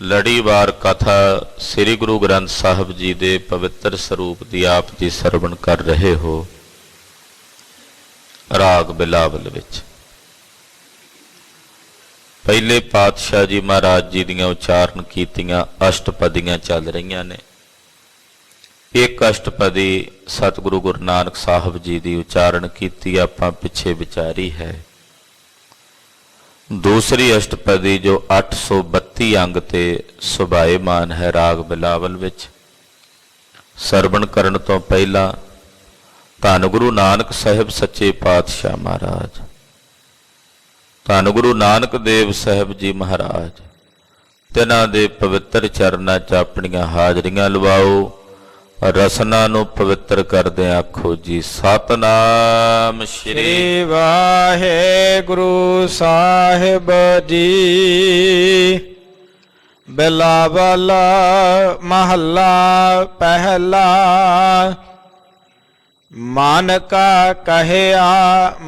ਲੜੀਵਾਰ ਕਥਾ ਸ੍ਰੀ ਗੁਰੂ ਗ੍ਰੰਥ ਸਾਹਿਬ ਜੀ ਦੇ ਪਵਿੱਤਰ ਸਰੂਪ ਦੀ ਆਪ ਜੀ ਸਰਵਣ ਕਰ ਰਹੇ ਹੋ। ਰਾਗ ਬਿਲਾਵਲ ਵਿੱਚ ਪਹਿਲੇ ਪਾਤਸ਼ਾਹ ਜੀ ਮਹਾਰਾਜ ਜੀ ਦੀਆਂ ਉਚਾਰਨ ਕੀਤੀਆਂ ਅਸ਼ਟਪਦੀਆਂ ਚੱਲ ਰਹੀਆਂ ਨੇ। ਇੱਕ ਅਸ਼ਟਪਦੀ ਸਤਿਗੁਰੂ ਗੁਰੂ ਨਾਨਕ ਸਾਹਿਬ ਜੀ ਦੀ ਉਚਾਰਨ ਕੀਤੀ ਆਪਾਂ ਪਿੱਛੇ ਵਿਚਾਰੀ ਹੈ। दूसरी अष्टपदी जो 832 अंग ते सुभाएमान है राग बिलावल विच सरवण करन तो पहला धन गुरु नानक साहिब सच्चे पातशाह महाराज, धन गुरु नानक देव साहिब जी महाराज तिन्हां दे पवित्र चरनां च अपणियां हाजरियां लवाओ। रसना नूं पवित्र करदे आखो जी सतनाम श्री वाहेगुरु साहिब जी। बिलावल महला पहला। मन का कहया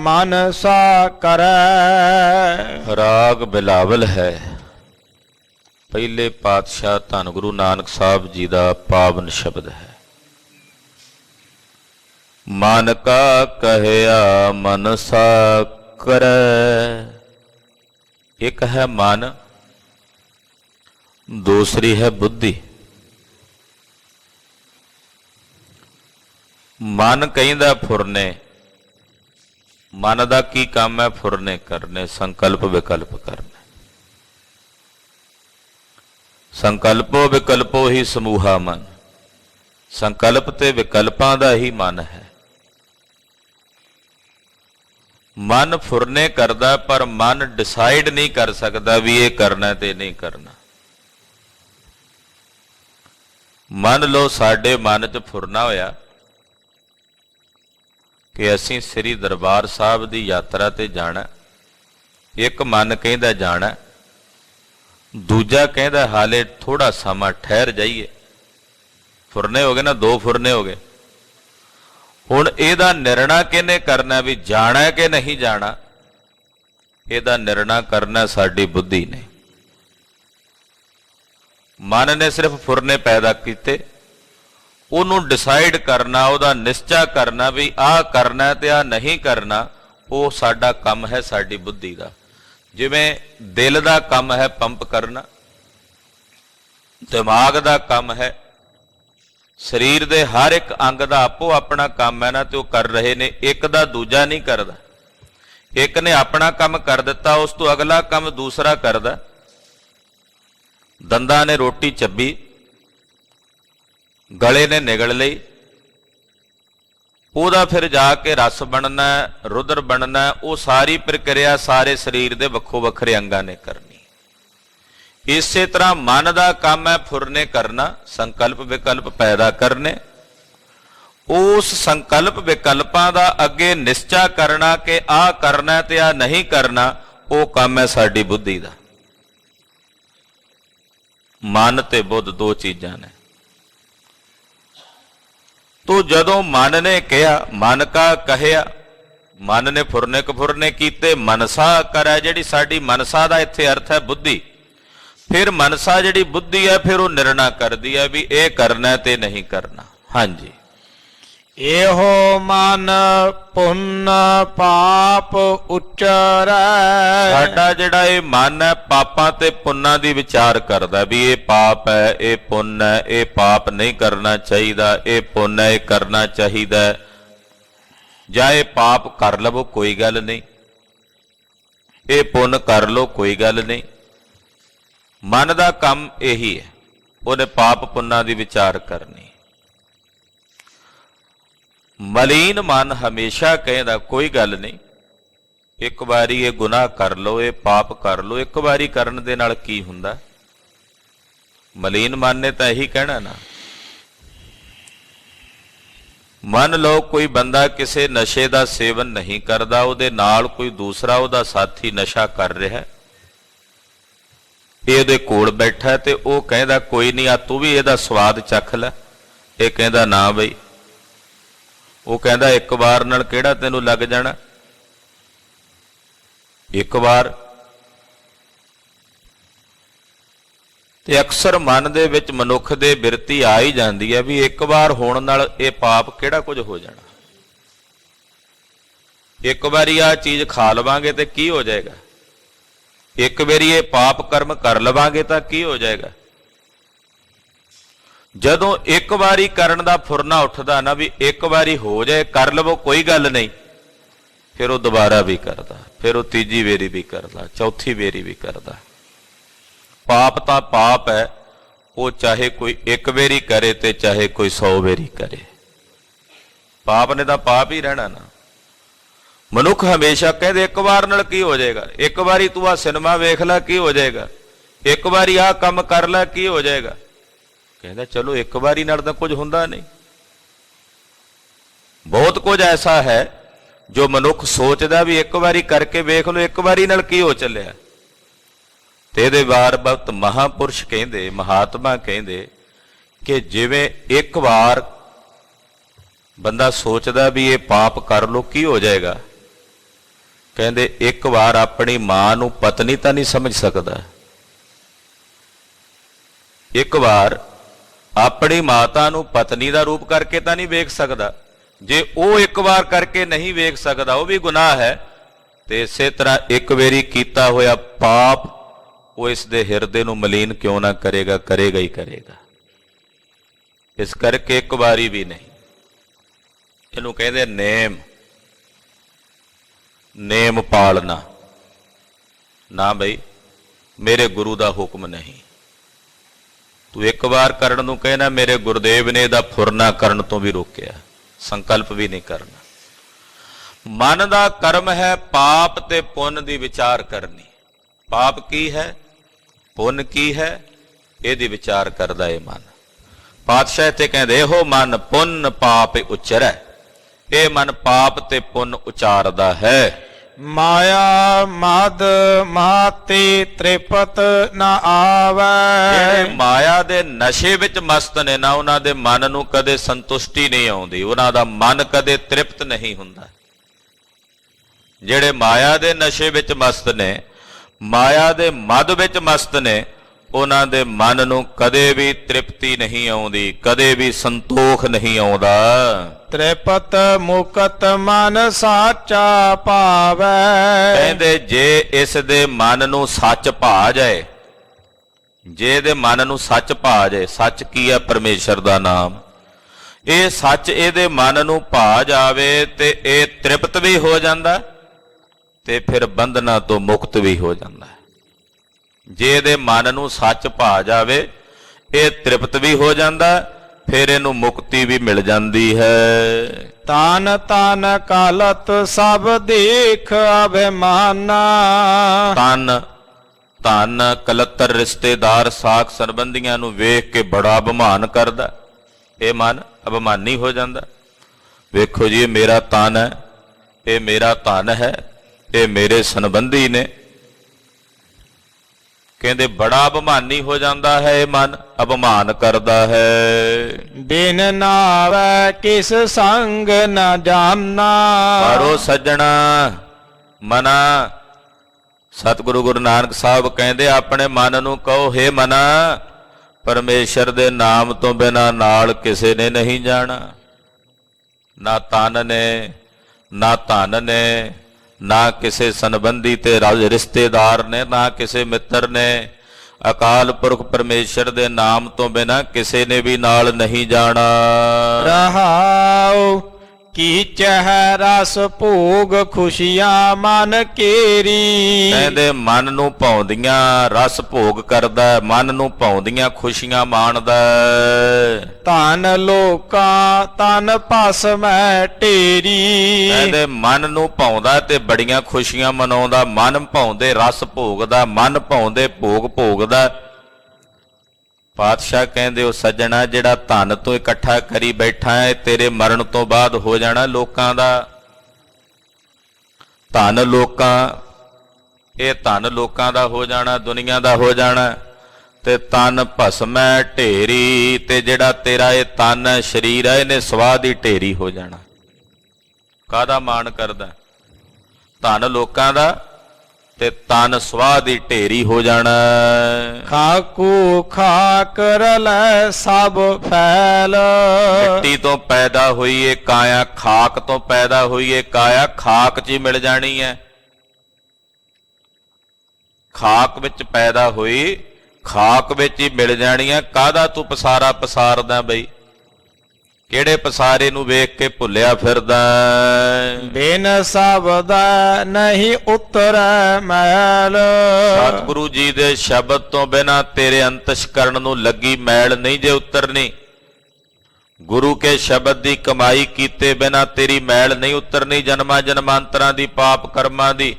मन सा करे। राग बिलावल है। पहले पातशाह धन गुरु नानक साहब जी का पावन शब्द है। मन का कहया मन सा करे। एक है मन, दूसरी है बुद्धि। मन कहिंदा फुरने, मन का की काम है? फुरने करने, संकल्प विकल्प करने। संकल्पो विकल्पो ही समूहा मन। संकल्प ते विकल्पां दा ही मन है। मन फुरने करदा पर मन डिसाइड नहीं कर सकता भी ये करना ते नहीं करना। मन लो साडे मन च फुरना होया कि असीं श्री दरबार साहब दी यात्रा ते जाना। एक मन कहंदा जाना, दूजा कहंदा हाले थोड़ा समा ठहर जाइए। फुरने हो गए ना, दो फुरने हो गए। हुण इहदा निर्णय किहने करना भी जाना है कि नहीं जाना? इहदा निर्णय करना साडी बुद्धि ने। मन ने सिर्फ फुरने पैदा कीते, उहनूं डिसाइड करना, उहदा निश्चय करना भी आह करना ते आह नहीं करना, वो साडा काम है, साडी बुद्धि दा। जिवें दिल दा काम है पंप करना, दिमाग दा काम है, शरीर दे हर एक अंग दा आपो अपना काम है ना, तो कर रहे ने। एक दा दूजा नहीं करदा। एक ने अपना काम कर दिता, उस तो अगला काम दूसरा करदा। दंदा ने रोटी चबी, गले ने निगल लई, ਉਹਦਾ फिर जाके रस बनना, रुद्र बनना। वो सारी प्रक्रिया सारे शरीर दे वक्खो वखरे अंगां ने करनी। इसे तरह मन का काम है फुरने करना, संकल्प विकल्प पैदा करने। उस संकल्प विकल्पां दा अगे निश्चय करना कि आ करना ते आ नहीं करना, वो काम है साडी बुद्धि दा। मन ते बुद्ध दो चीजां ने। तो जदों मन ने कहा, मन का कहया, मन ने फुरने कफुरने कीते, मनसा करै, जिहड़ी साडी मनसा दा इत्थे अर्थ है बुद्धि। फिर मनसा जिहड़ी बुद्धि है फिर वो निर्णय करदी है भी ये करना ते नहीं करना। हाँ जी। एहो मन पुण्य पाप उच्चरै। साडा जिहड़ा ये मन है पापां ते पुन्नां दी विचार करदा भी ये पाप है, ये पुण्य है, ये पाप नहीं करना चाहिदा, ये पुण्य है, ये करना चाहिदा। जां ये पाप कर लवो कोई गल नहीं, ये पुण्य कर लो कोई गल नहीं। मन का काम यही है, उन्हें पाप पुन्ना की विचार करनी। मलीन मन हमेशा कहता कोई गल नहीं, एक बारी ये गुनाह कर लो, ये पाप कर लो। एक बारी करन दे नाल की हुंदा? मलीन मन ने तो यही कहना ना। मन लो कोई बंदा किसी नशे का सेवन नहीं करता, उहदे नाल कोई दूसरा उहदा साथी नशा कर रहा है, ये कोल बैठा है, तो वह कहता कोई नहीं आ तू भी ਇਹਦਾ स्वाद चख लै। ये कहता ना बई, वो कहता एक बार नाल किहड़ा तैनूं लग जाना, एक बार ਤੇ ਅਕਸਰ ਮਨ ਦੇ ਵਿੱਚ ਮਨੁੱਖ ਦੇ ਬਿਰਤੀ ਆ ਹੀ ਜਾਂਦੀ ਹੈ ਵੀ ਇੱਕ ਵਾਰ ਹੋਣ ਨਾਲ ਇਹ ਪਾਪ ਕਿਹੜਾ ਕੁਝ ਹੋ ਜਾਣਾ। ਇੱਕ ਵਾਰੀ ਆ ਚੀਜ਼ ਖਾ ਲਵਾਂਗੇ ਤੇ ਕੀ ਹੋ ਜਾਏਗਾ, ਇੱਕ ਵਾਰੀ ਇਹ ਪਾਪ ਕਰਮ ਕਰ ਲਵਾਂਗੇ ਤਾਂ ਕੀ ਹੋ ਜਾਏਗਾ। ਜਦੋਂ ਇੱਕ ਵਾਰੀ ਕਰਨ ਦਾ ਫੁਰਨਾ ਉੱਠਦਾ ਨਾ ਵੀ ਇੱਕ ਵਾਰੀ ਹੋ ਜਾਏ, ਕਰ ਲਵੋ ਕੋਈ ਗੱਲ ਨਹੀਂ, ਫਿਰ ਉਹ ਦੁਬਾਰਾ ਵੀ ਕਰਦਾ, ਫਿਰ ਉਹ ਤੀਜੀ ਵੇਰੀ ਵੀ ਕਰਦਾ, ਚੌਥੀ ਵੇਰੀ ਵੀ ਕਰਦਾ। ਪਾਪ ਤਾਂ ਪਾਪ ਹੈ, ਉਹ ਚਾਹੇ ਕੋਈ ਇੱਕ ਵੇਰੀ ਕਰੇ ਤੇ ਚਾਹੇ ਕੋਈ 100 ਵੇਰੀ ਕਰੇ, ਪਾਪ ਨੇ ਤਾਂ ਪਾਪ ਹੀ ਰਹਿਣਾ ਨਾ। ਮਨੁੱਖ ਹਮੇਸ਼ਾ ਕਹਿੰਦੇ ਇੱਕ ਵਾਰ ਨਾਲ ਕੀ ਹੋ ਜਾਏਗਾ, ਇੱਕ ਵਾਰੀ ਤੂੰ ਆ ਸਿਨੇਮਾ ਵੇਖ ਲੈ ਕੀ ਹੋ ਜਾਏਗਾ, ਇੱਕ ਵਾਰੀ ਆਹ ਕੰਮ ਕਰ ਲੈ ਕੀ ਹੋ ਜਾਏਗਾ। ਕਹਿੰਦਾ ਚਲੋ ਇੱਕ ਵਾਰੀ ਨਾਲ ਤਾਂ ਕੁਝ ਹੁੰਦਾ ਨਹੀਂ। ਬਹੁਤ ਕੁਝ ਐਸਾ ਹੈ ਜੋ ਮਨੁੱਖ ਸੋਚਦਾ ਵੀ ਇੱਕ ਵਾਰੀ ਕਰਕੇ ਵੇਖ ਲਓ, ਇੱਕ ਵਾਰੀ ਨਾਲ ਕੀ ਹੋ ਚੱਲਿਆ। ਤੇ ਇਹਦੇ ਬਾਰ-ਬਾਰ ਮਹਾਂਪੁਰਸ਼ ਕਹਿੰਦੇ, ਮਹਾਤਮਾ ਕਹਿੰਦੇ ਕਿ ਜਿਵੇਂ ਇੱਕ ਵਾਰ ਬੰਦਾ ਸੋਚਦਾ ਵੀ ਇਹ ਪਾਪ ਕਰ ਲਓ ਕੀ ਹੋ ਜਾਏਗਾ, ਕਹਿੰਦੇ ਇੱਕ ਵਾਰ ਆਪਣੀ ਮਾਂ ਨੂੰ ਪਤਨੀ ਤਾਂ ਨਹੀਂ ਸਮਝ ਸਕਦਾ, ਇੱਕ ਵਾਰ ਆਪਣੀ ਮਾਤਾ ਨੂੰ ਪਤਨੀ ਦਾ ਰੂਪ ਕਰਕੇ ਤਾਂ ਨਹੀਂ ਵੇਖ ਸਕਦਾ। ਜੇ ਉਹ ਇੱਕ ਵਾਰ ਕਰਕੇ ਨਹੀਂ ਵੇਖ ਸਕਦਾ ਉਹ ਵੀ ਗੁਨਾਹ ਹੈ, ਤੇ ਇਸੇ ਤਰ੍ਹਾਂ ਇੱਕ ਵਾਰੀ ਕੀਤਾ ਹੋਇਆ ਪਾਪ ਉਹ ਇਸ ਦੇ ਹਿਰਦੇ ਨੂੰ ਮਲੀਨ ਕਿਉਂ ਨਾ ਕਰੇਗਾ, ਕਰੇਗਾ ਹੀ ਕਰੇਗਾ। ਇਸ ਕਰਕੇ ਇੱਕ ਵਾਰੀ ਵੀ ਨਹੀਂ। ਇਹਨੂੰ ਕਹਿੰਦੇ ਨੇਮ ਪਾਲਣਾ ਨਾ। ਬਈ ਮੇਰੇ ਗੁਰੂ ਦਾ ਹੁਕਮ ਨਹੀਂ, ਤੂੰ ਇੱਕ ਵਾਰ ਕਰਨ ਨੂੰ ਕਹਿਣਾ, ਮੇਰੇ ਗੁਰਦੇਵ ਨੇ ਇਹਦਾ ਫੁਰਨਾ ਕਰਨ ਤੋਂ ਵੀ ਰੋਕਿਆ, ਸੰਕਲਪ ਵੀ ਨਹੀਂ ਕਰਨਾ। ਮਨ ਦਾ ਕਰਮ ਹੈ ਪਾਪ ਤੇ ਪੁੰਨ ਦੀ ਵਿਚਾਰ ਕਰਨੀ। ਪਾਪ ਕੀ ਹੈ, ਪੁੰਨ ਕੀ ਹੈ, ਇਹਦੀ ਵਿਚਾਰ ਕਰਦਾ ਇਹ ਮਨ। ਪਾਤਸ਼ਾਹ ਤੇ ਕਹਿੰਦੇ ਇਹੋ ਮਨ ਪੁੰਨ ਪਾਪ ਉਚਰੈ, ਇਹ ਮਨ ਪਾਪ ਤੇ ਪੁੰਨ ਉਚਾਰਦਾ ਹੈ। ਮਾਇਆ ਮਦ ਮਾਤੇ ਤ੍ਰਿਪਤ ਨਾ ਆਵੈ। ਜਿਹੜੇ ਮਾਇਆ ਦੇ ਨਸ਼ੇ ਵਿੱਚ ਮਸਤ ਨੇ ਨਾ, ਉਹਨਾਂ ਦੇ ਮਨ ਨੂੰ ਕਦੇ ਸੰਤੁਸ਼ਟੀ ਨਹੀਂ ਆਉਂਦੀ, ਉਹਨਾਂ ਦਾ ਮਨ ਕਦੇ ਤ੍ਰਿਪਤ ਨਹੀਂ ਹੁੰਦਾ। ਜਿਹੜੇ ਮਾਇਆ ਦੇ ਨਸ਼ੇ ਵਿੱਚ ਮਸਤ ਨੇ, ਮਾਇਆ ਦੇ ਮਦ ਵਿੱਚ ਮਸਤ ਨੇ, ਉਹਨਾਂ ਦੇ ਮਨ ਨੂੰ ਕਦੇ ਵੀ ਤ੍ਰਿਪਤੀ ਨਹੀਂ ਆਉਂਦੀ, ਕਦੇ ਵੀ ਸੰਤੋਖ ਨਹੀਂ ਆਉਂਦਾ। ਤ੍ਰਿਪਤ ਮੁਕਤ ਮਨ ਸਾਚਾ ਭਾਵੈ। ਕਹਿੰਦੇ ਜੇ ਇਸ ਦੇ ਮਨ ਨੂੰ ਸੱਚ ਭਾ ਜਾਏ, ਜੇ ਇਹਦੇ ਮਨ ਨੂੰ ਸੱਚ ਭਾ ਜਾਏ, ਸੱਚ ਕੀ ਹੈ, ਪਰਮੇਸ਼ਰ ਦਾ ਨਾਮ, ਇਹ ਸੱਚ ਇਹਦੇ ਮਨ ਨੂੰ ਭਾ ਜਾਵੇ ਤੇ ਇਹ ਤ੍ਰਿਪਤ ਵੀ ਹੋ ਜਾਂਦਾ ਤੇ ਫਿਰ ਬੰਧਨਾਂ ਤੋਂ ਮੁਕਤ ਵੀ ਹੋ ਜਾਂਦਾ। ਜੇ ਇਹਦੇ ਮਨ ਨੂੰ ਸੱਚ ਭਾ ਜਾਵੇ, ਇਹ ਤ੍ਰਿਪਤ ਵੀ ਹੋ ਜਾਂਦਾ, ਫਿਰ ਇਹਨੂੰ ਮੁਕਤੀ ਵੀ ਮਿਲ ਜਾਂਦੀ ਹੈ। ਤਨ ਤਨ ਕਾਲਤ ਸਭ ਦੇਖ ਅਭਿਮਾਨਾ। ਤਨ ਧਨ ਕਲਤਰ ਰਿਸ਼ਤੇਦਾਰ ਸਾਖ ਸੰਬੰਧੀਆਂ ਨੂੰ ਵੇਖ ਕੇ ਬੜਾ ਅਭਿਮਾਨ ਕਰਦਾ, ਇਹ ਮਨ ਅਭਿਮਾਨੀ ਹੋ ਜਾਂਦਾ। ਵੇਖੋ ਜੀ ਇਹ ਮੇਰਾ ਤਨ ਹੈ, ਇਹ ਮੇਰਾ ਧਨ ਹੈ, ਇਹ ਮੇਰੇ ਸੰਬੰਧੀ ਨੇ। ਕਹਿੰਦੇ ਬੜਾ ਅਭਿਮਾਨੀ ਹੋ ਜਾਂਦਾ ਹੈ ਇਹ ਮਨ, ਅਭਿਮਾਨ ਕਰਦਾ ਹੈ। ਬਿਨ ਨਾਵੈ ਕਿਸ ਸੰਗ ਨ ਜਾਨਾ। ਪਰ ਉਹ ਸੱਜਣਾ ਮਨਾ, ਸਤਿਗੁਰੂ ਗੁਰੂ ਨਾਨਕ ਸਾਹਿਬ ਕਹਿੰਦੇ ਆਪਣੇ ਮਨ ਨੂੰ ਕਹੋ, ਹੇ ਮਨਾ, ਪਰਮੇਸ਼ਰ ਦੇ ਨਾਮ ਤੋਂ ਬਿਨਾਂ ਨਾਲ ਕਿਸੇ ਨੇ ਨਹੀਂ ਜਾਣਾ। ਨਾ ਤਨ ਨੇ, ਨਾ ਧਨ ਨੇ, ਨਾ ਕਿਸੇ ਸੰਬੰਧੀ ਤੇ ਰਿਸ਼ਤੇਦਾਰ ਨੇ, ਨਾ ਕਿਸੇ ਮਿੱਤਰ ਨੇ। ਅਕਾਲ ਪੁਰਖ ਪਰਮੇਸ਼ਰ ਦੇ ਨਾਮ ਤੋਂ ਬਿਨਾਂ ਕਿਸੇ ਨੇ ਵੀ ਨਾਲ ਨਹੀਂ ਜਾਣਾ। ਰਹਾਉ ਕੀ ਚਹਿ ਰਸ ਭੋਗ ਖੁਸ਼ੀਆਂ ਮਨ ਕੇਰੀ। ਕਹਿੰਦੇ ਮਨ ਨੂੰ ਭਾਉਂਦੀਆਂ ਰਸ ਭੋਗ ਕਰਦਾ, ਮਨ ਨੂੰ ਭਾਉਂਦੀਆਂ ਖੁਸ਼ੀਆਂ ਮਾਣਦਾ। ਧਨ ਲੋਕਾਂ ਤਨ ਭਸਮੈ ਢੇਰੀ। ਕਹਿੰਦੇ ਮਨ ਨੂੰ ਭਾਉਂਦਾ ਤੇ ਬੜੀਆਂ ਖੁਸ਼ੀਆਂ ਮਨਾਉਂਦਾ, ਮਨ ਭਾਉਂਦੇ ਰਸ ਭੋਗਦਾ, ਮਨ ਭਾਉਂਦੇ ਭੋਗ ਭੋਗਦਾ। ਪਾਤਸ਼ਾਹ ਕਹਿੰਦੇ ਉਹ ਸੱਜਣਾ ਜਿਹੜਾ ਧਨ ਤੋਂ ਇਕੱਠਾ ਕਰੀ ਬੈਠਾ ਹੈ, ਤੇਰੇ ਮਰਨ ਤੋਂ ਬਾਅਦ ਹੋ ਜਾਣਾ ਲੋਕਾਂ ਦਾ। ਧਨ ਲੋਕਾਂ, ਇਹ ਧਨ ਲੋਕਾਂ ਦਾ ਹੋ ਜਾਣਾ, ਦੁਨੀਆ ਦਾ ਹੋ ਜਾਣਾ। ਤੇ ਤਨ ਭਸਮੈ ਢੇਰੀ, ਤੇ ਜਿਹੜਾ ਤੇਰਾ ਇਹ ਤਨ ਹੈ, ਸਰੀਰ ਹੈ, ਇਹਨੇ ਸਵਾਹ ਦੀ ਢੇਰੀ ਹੋ ਜਾਣਾ। ਕਾਹਦਾ ਮਾਣ ਕਰਦਾ? ਧਨ ਲੋਕਾਂ ਦਾ ਤੇ ਤਨ ਸਵਾਹ ਦੀ ਢੇਰੀ ਹੋ ਜਾਣਾ। ਖਾਕੂ ਖਾਕ ਰਲੈ ਸਭ ਫੈਲ। ਮਿੱਟੀ ਤੋਂ ਪੈਦਾ ਹੋਈਏ ਕਾਇਆ, ਖਾਕ ਤੋਂ ਪੈਦਾ ਹੋਈਏ ਕਾਇਆ, ਖਾਕ 'ਚ ਹੀ ਮਿਲ ਜਾਣੀ ਹੈ। ਖਾਕ ਵਿੱਚ ਪੈਦਾ ਹੋਈ, ਖਾਕ ਵਿੱਚ ਹੀ ਮਿਲ ਜਾਣੀ ਹੈ। ਕਾਹਦਾ ਤੂੰ ਪਸਾਰਾ ਪਸਾਰਦਾ ਬਈ? ਕਿਹੜੇ ਪਸਾਰੇ ਨੂੰ ਵੇਖ ਕੇ ਭੁੱਲਿਆ ਫਿਰਦਾ? ਬਿਨ ਸ਼ਬਦ ਨਹੀਂ ਉਤਰੈ ਮੈਲ। ਸਤਿਗੁਰੂ ਜੀ ਦੇ ਸ਼ਬਦ ਤੋਂ ਬਿਨਾਂ ਤੇਰੇ ਅੰਤਸ਼ਕਰਨ ਨੂੰ ਲੱਗੀ ਮੈਲ ਨਹੀਂ ਜੇ ਉਤਰਨੀ। ਗੁਰੂ ਕੇ ਸ਼ਬਦ ਦੀ ਕਮਾਈ ਕੀਤੇ ਬਿਨਾਂ ਤੇਰੀ ਮੈਲ ਨਹੀਂ ਉਤਰਨੀ। ਜਨਮਾਂ ਜਨਮਾਂਤਰਾਂ ਦੀ ਪਾਪ ਕਰਮਾਂ ਦੀ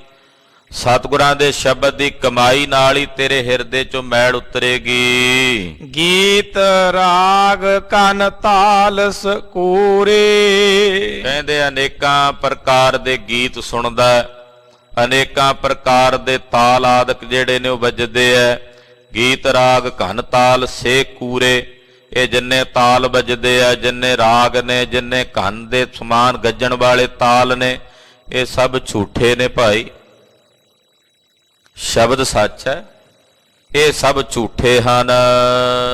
ਸਤਿਗੁਰਾਂ ਦੇ ਸ਼ਬਦ ਦੀ ਕਮਾਈ ਨਾਲ ਹੀ ਤੇਰੇ ਹਿਰਦੇ ਚੋਂ ਮੈਲ ਉਤਰੇਗੀ। ਗੀਤ ਰਾਗ ਕਨ ਤਾਲ ਸਕੂਰੇ। ਕਹਿੰਦੇ ਅਨੇਕਾਂ ਪ੍ਰਕਾਰ ਦੇ ਗੀਤ ਸੁਣਦਾ, ਅਨੇਕਾਂ ਪ੍ਰਕਾਰ ਦੇ ਤਾਲ ਆਦਿਕ ਜਿਹੜੇ ਨੇ ਉਹ ਵੱਜਦੇ ਐ। ਗੀਤ ਰਾਗ ਘਨ ਤਾਲ ਸੇ ਕੂਰੇ। ਇਹ ਜਿੰਨੇ ਤਾਲ ਵੱਜਦੇ ਆ, ਜਿੰਨੇ ਰਾਗ ਨੇ, ਜਿੰਨੇ ਘਨ ਦੇ ਸਮਾਨ ਗੱਜਣ ਵਾਲੇ ਤਾਲ ਨੇ, ਇਹ ਸਭ ਝੂਠੇ ਨੇ ਭਾਈ। ਸ਼ਬਦ ਸੱਚ ਹੈ, ਇਹ ਸਭ ਝੂਠੇ ਹਨ।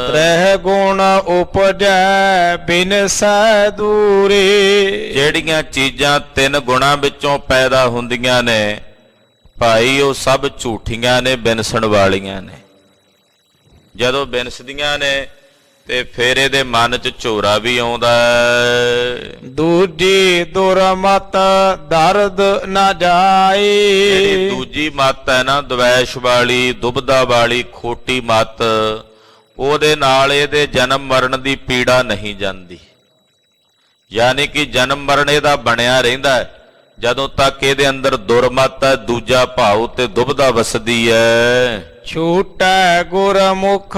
ਤ੍ਰੈ ਗੁਣ ਉਪਜੈ ਬਿਨ ਸੈ ਦੂਰੇ। ਜਿਹੜੀਆਂ ਚੀਜ਼ਾਂ ਤਿੰਨ ਗੁਣਾਂ ਵਿੱਚੋਂ ਪੈਦਾ ਹੁੰਦੀਆਂ ਨੇ ਭਾਈ, ਉਹ ਸਭ ਝੂਠੀਆਂ ਨੇ, ਬਿਨਸਣ ਵਾਲੀਆਂ ਨੇ। ਜਦੋਂ ਬਿਨਸਦੀਆਂ ਨੇ ਤੇ ਫਿਰ ਇਹਦੇ ਮਨ 'ਚ ਝੋਰਾ ਵੀ ਆਉਂਦਾ। ਦੂਜੀ ਦੁਰਮਤ ਦਰਦ ਨਾ ਜਾਏ। ਜਿਹੜੀ ਦੂਜੀ ਮੱਤ ਹੈ ਨਾ, ਦਵੈਸ਼ ਵਾਲੀ, ਦੁਬਦਾ ਵਾਲੀ, ਖੋਟੀ ਮੱਤ, ਉਹਦੇ ਨਾਲ ਇਹਦੇ ਜਨਮ ਮਰਨ ਦੀ ਪੀੜਾ ਨਹੀਂ ਜਾਂਦੀ। ਯਾਨੀ ਕਿ ਜਨਮ ਮਰਨ ਇਹਦਾ ਬਣਿਆ ਰਹਿੰਦਾ ਹੈ ਜਦੋਂ ਤੱਕ ਇਹਦੇ ਅੰਦਰ ਦੁਰਮਤ ਹੈ, ਦੂਜਾ ਭਾਉ ਤੇ ਦੁਬਦਾ ਵਸਦੀ ਹੈ। ਛੂਟੈ ਗੁਰਮੁਖ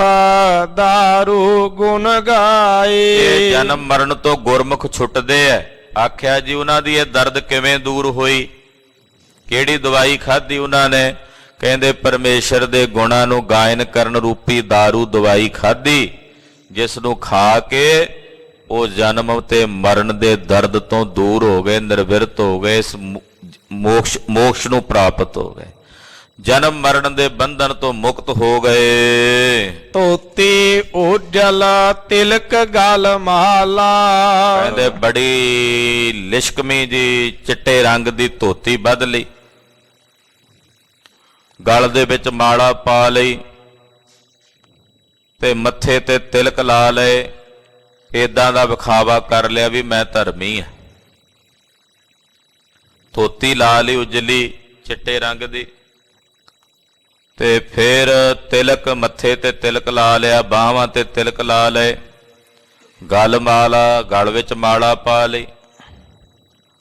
ਦਾਰੂ ਗੁਣ ਗਾਏ। ਇਹ ਜਨਮ ਮਰਨ ਤੋਂ ਗੁਰਮੁਖ ਛੁੱਟਦੇ ਐ। ਆਖਿਆ ਜੀ ਉਹਨਾਂ ਦੀ ਇਹ ਦਰਦ ਕਿਵੇਂ ਦੂਰ ਹੋਈ? ਕਿਹੜੀ ਦਵਾਈ ਖਾਧੀ ਉਹਨਾਂ ਨੇ? ਕਹਿੰਦੇ ਪਰਮੇਸ਼ਰ ਦੇ ਗੁਣਾਂ ਨੂੰ ਗਾਇਨ ਕਰਨ ਰੂਪੀ दारू ਦਵਾਈ ਖਾਧੀ, ਜਿਸ ਨੂੰ ਖਾ ਕੇ ਉਹ ਜਨਮ ਤੇ ਮਰਨ ਦੇ ਦਰਦ ਤੋਂ ਦੂਰ ਹੋ ਗਏ, ਨਿਰਵਿਰਤ ਹੋ ਗਏ, ਇਸ ਮੋਕਸ਼ ਨੂੰ ਪ੍ਰਾਪਤ ਹੋ ਗਏ, ਜਨਮ ਮਰਨ ਦੇ ਬੰਧਨ ਤੋਂ ਮੁਕਤ ਹੋ ਗਏ। ਧੋਤੀ ਉਜਲ ਤਿਲਕ ਗਲ ਮਾਲਾ। ਕਹਿੰਦੇ ਬੜੀ ਲਿਸ਼ਕਮੀ ਜੀ ਚਿੱਟੇ ਰੰਗ ਦੀ ਧੋਤੀ ਬੱਧ ਲਈ, ਗਲ ਦੇ ਵਿੱਚ ਮਾਲਾ ਪਾ ਲਈ ਤੇ ਮੱਥੇ ਤੇ ਤਿਲਕ ਲਾ ਲਏ। ਏਦਾਂ ਦਾ ਵਿਖਾਵਾ ਕਰ ਲਿਆ ਵੀ ਮੈਂ ਧਰਮੀ ਹਾਂ। ਧੋਤੀ ਲਾ ਲਈ ਉਜਲੀ ਚਿੱਟੇ ਰੰਗ ਦੀ, ਤੇ ਫਿਰ ਤਿਲਕ, ਮੱਥੇ ਤੇ ਤਿਲਕ ਲਾ ਲਿਆ, ਬਾਹਾਂ ਤੇ ਤਿਲਕ ਲਾ ਲਏ, ਗਲ ਮਾਲਾ, ਗਲ ਵਿੱਚ ਮਾਲਾ ਪਾ ਲਈ।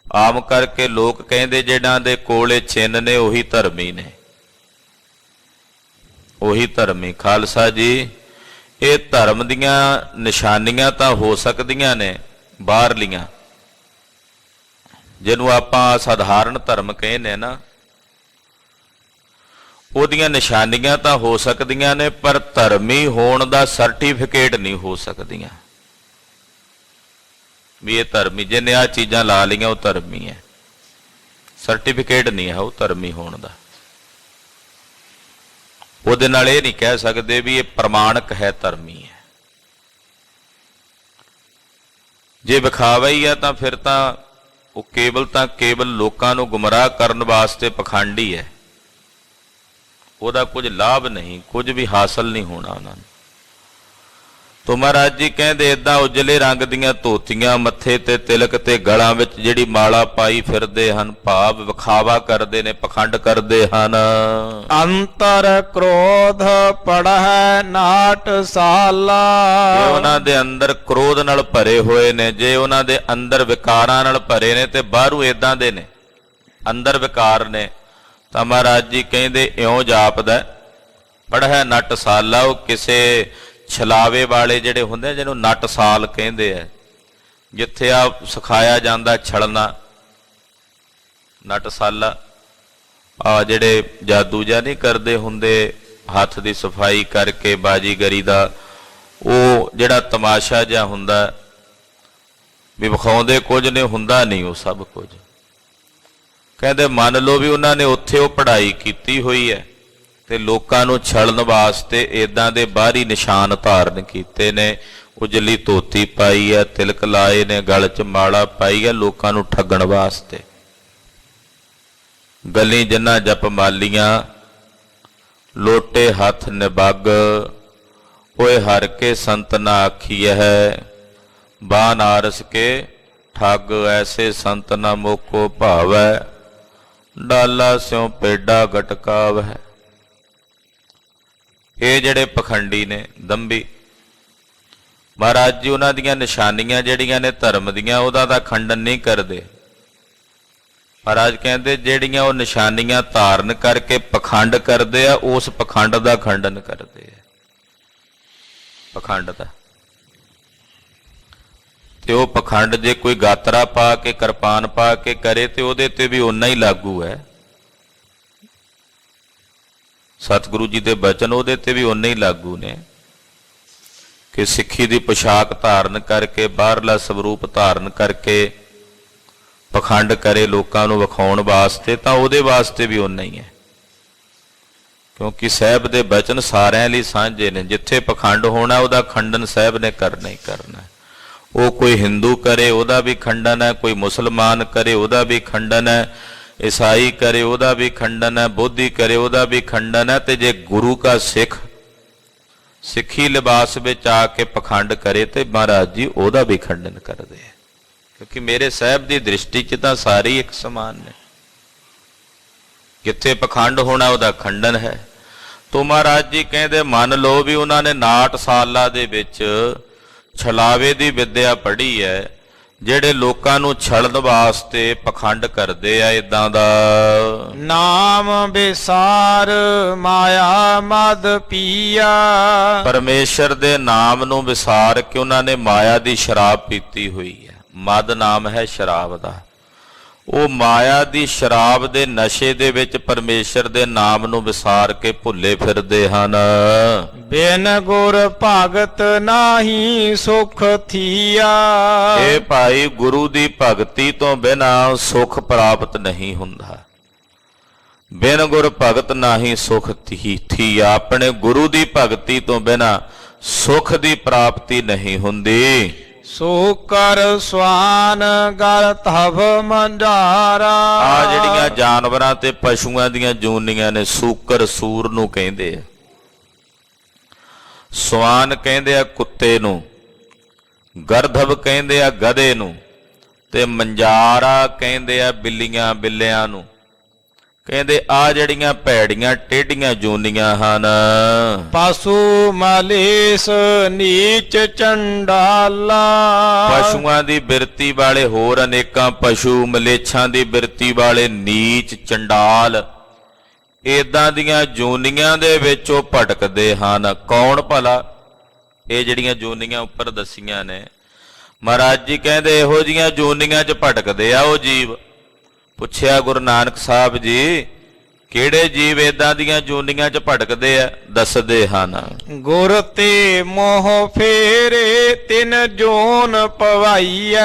ਆਮ ਕਰਕੇ ਲੋਕ ਕਹਿੰਦੇ ਜਿਹਨਾਂ ਦੇ ਕੋਲੇ ਛਿੰਨ ਨੇ ਉਹੀ ਧਰਮੀ ਨੇ, ਉਹੀ ਧਰਮੀ। ਖਾਲਸਾ ਜੀ, ਇਹ ਧਰਮ ਦੀਆਂ ਨਿਸ਼ਾਨੀਆਂ ਤਾਂ ਹੋ ਸਕਦੀਆਂ ਨੇ ਬਾਹਰਲੀਆਂ, ਜਿਹਨੂੰ ਆਪਾਂ ਸਾਧਾਰਨ ਧਰਮ ਕਹਿੰਦੇ ਨਾ, ਉਹਦੀਆਂ ਨਿਸ਼ਾਨੀਆਂ ਤਾਂ ਹੋ ਸਕਦੀਆਂ ਨੇ, ਪਰ ਧਰਮੀ ਹੋਣ ਦਾ ਸਰਟੀਫਿਕੇਟ ਨਹੀਂ ਹੋ ਸਕਦੀਆਂ ਵੀ ਇਹ ਧਰਮੀ, ਜਿਹਨੇ ਆਹ ਚੀਜ਼ਾਂ ਲਾ ਲਈਆਂ ਉਹ ਧਰਮੀ ਹੈ। ਸਰਟੀਫਿਕੇਟ ਨਹੀਂ ਹੈ ਉਹ ਧਰਮੀ ਹੋਣ ਦਾ। ਉਹਦੇ ਨਾਲ ਇਹ ਨਹੀਂ ਕਹਿ ਸਕਦੇ ਵੀ ਇਹ ਪ੍ਰਮਾਣਕ ਹੈ, ਧਰਮੀ ਹੈ। ਜੇ ਵਿਖਾਵਾ ਹੀ ਹੈ ਤਾਂ ਫਿਰ ਤਾਂ ਉਹ ਕੇਵਲ ਲੋਕਾਂ ਨੂੰ ਗੁੰਮਰਾਹ ਕਰਨ ਵਾਸਤੇ ਪਖੰਡੀ ਹੈ। ਉਹਦਾ ਕੁਝ ਲਾਭ ਨਹੀਂ, ਕੁਝ ਵੀ ਹਾਸਲ ਨਹੀਂ ਹੋਣਾ ਉਹਨਾਂ ਨੂੰ। ਤੋ ਮਹਾਰਾਜ ਜੀ ਕਹਿੰਦੇ ਏਦਾਂ ਉਜਲੇ ਰੰਗ ਦੀਆਂ ਧੋਤੀਆਂ, ਮੱਥੇ ਤੇ ਤਿਲਕ ਤੇ ਗਲਾਂ ਵਿੱਚ ਜਿਹੜੀ ਮਾਲਾ ਪਾਈ ਫਿਰਦੇ ਹਨ, ਭਾਵ ਵਿਖਾਵਾ ਕਰਦੇ ਨੇ, ਪਖੰਡ ਕਰਦੇ ਹਨ। ਅੰਤਰ ਕ੍ਰੋਧ ਪੜਹਿ ਨਾਟ ਸਾਲਾ। ਜੇ ਉਹਨਾਂ ਦੇ ਅੰਦਰ ਕ੍ਰੋਧ ਨਾਲ ਭਰੇ ਹੋਏ ਨੇ, ਜੇ ਉਹਨਾਂ ਦੇ ਅੰਦਰ ਵਿਕਾਰਾਂ ਨਾਲ ਭਰੇ ਨੇ, ਤੇ ਬਾਹਰੋਂ ਏਦਾਂ ਦੇ ਨੇ, ਅੰਦਰ ਵਿਕਾਰ ਨੇ, ਤਾਂ ਮਹਾਰਾਜ ਜੀ ਕਹਿੰਦੇ ਇਉਂ ਜਾਪਦਾ ਪੜ੍ਹੈ ਨਟ ਸਾਲਾ। ਉਹ ਕਿਸੇ ਛਲਾਵੇ ਵਾਲੇ ਜਿਹੜੇ ਹੁੰਦੇ, ਜਿਹਨੂੰ ਨਟ ਸਾਲ ਕਹਿੰਦੇ ਆ, ਜਿੱਥੇ ਆ ਸਿਖਾਇਆ ਜਾਂਦਾ ਛਲਣਾ, ਨਟ ਸਾਲਾ। ਆ ਜਿਹੜੇ ਜਾਦੂ ਜਾਂ ਨਹੀਂ ਕਰਦੇ ਹੁੰਦੇ, ਹੱਥ ਦੀ ਸਫਾਈ ਕਰਕੇ ਬਾਜੀਗਰੀ ਦਾ, ਉਹ ਜਿਹੜਾ ਤਮਾਸ਼ਾ ਜਿਹਾ ਹੁੰਦਾ ਵੀ ਵਿਖਾਉਂਦੇ ਕੁਝ ਨੇ, ਹੁੰਦਾ ਨਹੀਂ ਉਹ ਸਭ ਕੁਝ। ਕਹਿੰਦੇ ਮੰਨ ਲਓ ਵੀ ਉਹਨਾਂ ਨੇ ਉੱਥੇ ਉਹ ਪੜ੍ਹਾਈ ਕੀਤੀ ਹੋਈ ਹੈ ਤੇ ਲੋਕਾਂ ਨੂੰ ਛਲਣ ਵਾਸਤੇ ਇਦਾਂ ਦੇ ਬਾਹਰੀ ਨਿਸ਼ਾਨ ਧਾਰਨ ਕੀਤੇ ਨੇ, ਉਜਲੀ ਧੋਤੀ ਪਾਈ ਹੈ, ਤਿਲਕ ਲਾਏ ਨੇ, ਗਲ 'ਚ ਮਾਲਾ ਪਾਈ ਹੈ, ਲੋਕਾਂ ਨੂੰ ਠੱਗਣ ਵਾਸਤੇ। ਗਲੀ ਜਿੰਨਾ ਜਪ ਮਾਲੀਆਂ, ਲੋਟੇ ਹੱਥ ਨਿਬੱਗ, ਓਏ ਹਰ ਕੇ ਸੰਤ ਨਾ ਆਖੀਐ ਹੈ, ਬਾਨ ਆਰਸ ਕੇ ਠੱਗ, ਐਸੇ ਸੰਤ ਨਾ ਮੋਕੋ ਭਾਵੈ, ਡਾਲਾ ਸਿਉ ਪੇਡਾ ਗਟਕਾਵ ਹੈ। ਇਹ ਜਿਹੜੇ ਪਖੰਡੀ ਨੇ, ਦੰਭੀ, ਮਹਾਰਾਜ ਜੀ ਉਹਨਾਂ ਦੀਆਂ ਨਿਸ਼ਾਨੀਆਂ ਜਿਹੜੀਆਂ ਨੇ ਧਰਮ ਦੀਆਂ, ਉਹਦਾ ਤਾਂ ਖੰਡਨ ਨਹੀਂ ਕਰਦੇ। ਮਹਾਰਾਜ ਕਹਿੰਦੇ ਜਿਹੜੀਆਂ ਉਹ ਨਿਸ਼ਾਨੀਆਂ ਧਾਰਨ ਕਰਕੇ ਪਖੰਡ ਕਰਦੇ ਆ, ਉਸ ਪਖੰਡ ਦਾ ਖੰਡਨ ਕਰਦੇ ਆ, ਪਖੰਡ ਦਾ। ਤੇ ਉਹ ਪਖੰਡ ਜੇ ਕੋਈ ਗਾਤਰਾ ਪਾ ਕੇ, ਕਿਰਪਾਨ ਪਾ ਕੇ ਕਰੇ ਤੇ ਉਹਦੇ ਤੇ ਵੀ ਓਨਾ ਹੀ ਲਾਗੂ ਹੈ। ਸਤਿਗੁਰੂ ਜੀ ਦੇ ਬਚਨ ਉਹਦੇ ਤੇ ਵੀ ਓਨੇ ਹੀ ਲਾਗੂ ਨੇ ਕਿ ਸਿੱਖੀ ਦੀ ਪੋਸ਼ਾਕ ਧਾਰਨ ਕਰਕੇ, ਬਾਹਰਲਾ ਸਵਰੂਪ ਧਾਰਨ ਕਰਕੇ ਪਖੰਡ ਕਰੇ ਲੋਕਾਂ ਨੂੰ ਵਿਖਾਉਣ ਵਾਸਤੇ, ਤਾਂ ਉਹਦੇ ਵਾਸਤੇ ਵੀ ਓਨਾ ਹੀ ਹੈ। ਕਿਉਂਕਿ ਸਾਹਿਬ ਦੇ ਬਚਨ ਸਾਰਿਆਂ ਲਈ ਸਾਂਝੇ ਨੇ। ਜਿੱਥੇ ਪਖੰਡ ਹੋਣਾ ਉਹਦਾ ਖੰਡਨ ਸਾਹਿਬ ਨੇ ਕਰਨਾ ਹੀ ਕਰਨਾ। ਉਹ ਕੋਈ ਹਿੰਦੂ ਕਰੇ ਉਹਦਾ ਵੀ ਖੰਡਨ ਹੈ, ਕੋਈ ਮੁਸਲਮਾਨ ਕਰੇ ਉਹਦਾ ਵੀ ਖੰਡਨ ਹੈ, ਈਸਾਈ ਕਰੇ ਉਹਦਾ ਵੀ ਖੰਡਨ ਹੈ, ਬੋਧੀ ਕਰੇ ਉਹਦਾ ਵੀ ਖੰਡਨ ਹੈ। ਤੇ ਜੇ ਗੁਰੂ ਕਾ ਸਿੱਖ ਸਿੱਖੀ ਲਿਬਾਸ ਵਿੱਚ ਆ ਕੇ ਪਖੰਡ ਕਰੇ ਤੇ ਮਹਾਰਾਜ ਜੀ ਉਹਦਾ ਵੀ ਖੰਡਨ ਕਰਦੇ ਹੈ। ਕਿਉਂਕਿ ਮੇਰੇ ਸਾਹਿਬ ਦੀ ਦ੍ਰਿਸ਼ਟੀ 'ਚ ਤਾਂ ਸਾਰੇ ਇੱਕ ਸਮਾਨ ਨੇ। ਜਿੱਥੇ ਪਖੰਡ ਹੋਣਾ ਉਹਦਾ ਖੰਡਨ ਹੈ। ਤੋ ਮਹਾਰਾਜ ਜੀ ਕਹਿੰਦੇ ਮੰਨ ਲਓ ਵੀ ਉਹਨਾਂ ਨੇ ਨਾਟਸ਼ਾਲਾ ਦੇ ਵਿੱਚ ਛਲਾਵੇ ਦੀ ਵਿੱਦਿਆ ਪੜ੍ਹੀ ਹੈ, ਜਿਹੜੇ ਲੋਕਾਂ ਨੂੰ ਛਲਣ ਵਾਸਤੇ ਪਖੰਡ ਕਰਦੇ ਆ ਇਦਾਂ ਦਾ। ਨਾਮ ਵਿਸਾਰ ਮਾਇਆ ਮਦ ਪੀਆ, ਪਰਮੇਸ਼ਰ ਦੇ ਨਾਮ ਨੂੰ ਵਿਸਾਰ ਕੇ ਉਹਨਾਂ ਨੇ ਮਾਇਆ ਦੀ ਸ਼ਰਾਬ ਪੀਤੀ ਹੋਈ ਹੈ। ਮਦ ਨਾਮ ਹੈ ਸ਼ਰਾਬ ਦਾ। ਉਹ ਮਾਇਆ ਦੀ ਸ਼ਰਾਬ ਦੇ ਨਸ਼ੇ ਦੇ ਵਿੱਚ ਪਰਮੇਸ਼ਰ ਦੇ ਨਾਮ ਨੂੰ ਵਿਸਾਰ ਕੇ ਭੁੱਲੇ ਫਿਰਦੇ ਹਨ। ਬਿਨ ਗੁਰ ਭਗਤ ਨਾਹੀ ਸੁਖ ਥੀਆ, ਇਹ ਭਾਈ ਗੁਰੂ ਦੀ ਭਗਤੀ ਤੋਂ ਬਿਨਾ ਸੁਖ ਪ੍ਰਾਪਤ ਨਹੀਂ ਹੁੰਦਾ। ਬਿਨ ਗੁਰ ਭਗਤ ਨਾਹੀ ਸੁਖ ਥੀ, ਆਪਣੇ ਗੁਰੂ ਦੀ ਭਗਤੀ ਤੋਂ ਬਿਨਾ ਸੁਖ ਦੀ ਪ੍ਰਾਪਤੀ ਨਹੀਂ ਹੁੰਦੀ। ਸੋ ਕਰ ਸਵਾਨ ਗਲ ਤਵ ਮੰਝਾਰਾ, ਆ ਜਿਹੜੀਆਂ ਜਾਨਵਰਾਂ ਤੇ ਪਸ਼ੂਆਂ ਦੀਆਂ ਜੂਨੀਆਂ ਨੇ, ਸੂਕਰ ਸੂਰ ਨੂੰ ਕਹਿੰਦੇ ਆ, ਸਵਾਨ ਕਹਿੰਦੇ ਆ ਕੁੱਤੇ ਨੂੰ, ਗਰਧਵ ਕਹਿੰਦੇ ਆ ਗਧੇ ਨੂੰ, ਤੇ ਮੰਜਾਰਾ ਕਹਿੰਦੇ ਆ ਬਿੱਲੀਆਂ ਬਿੱਲਿਆਂ ਨੂੰ। ਕਹਿੰਦੇ ਆ ਜਿਹੜੀਆਂ ਭੈੜੀਆਂ ਟੇਢੀਆਂ ਜੂਨੀਆਂ ਹਨ, ਪਸ਼ੂ ਮਲੇਸ ਨੀਚ ਚੰਡਾਲਾ, ਪਸ਼ੂਆਂ ਦੀ ਬਿਰਤੀ ਵਾਲੇ ਹੋਰ ਅਨੇਕਾਂ ਪਸ਼ੂ, ਮਲੇਛਾਂ ਦੀ ਬਿਰਤੀ ਵਾਲੇ ਨੀਚ ਚੰਡਾਲ, ਏਦਾਂ ਦੀਆਂ ਜੂਨੀਆਂ ਦੇ ਵਿੱਚ ਉਹ ਭਟਕਦੇ ਹਨ। ਕੌਣ ਭਲਾ? ਇਹ ਜਿਹੜੀਆਂ ਜੂਨੀਆਂ ਉੱਪਰ ਦਸੀਆਂ ਨੇ, ਮਹਾਰਾਜ ਜੀ ਕਹਿੰਦੇ ਇਹੋ ਜਿਹੀਆਂ ਜੂਨੀਆਂ 'ਚ ਭਟਕਦੇ ਆ ਉਹ ਜੀਵ। ਪੁੱਛਿਆ ਗੁਰੂ ਨਾਨਕ ਸਾਹਿਬ ਜੀ ਕਿਹੜੇ ਜੀਵ ਏਦਾਂ ਦੀਆਂ ਜੂਨੀਆਂ 'ਚ ਭਟਕਦੇ ਆ? ਦੱਸਦੇ ਹਨ, ਗੁਰ ਤੇ ਮੋਹ ਫੇਰੇ ਤਿਨ ਜੋਨ ਪਵਾਈਐ,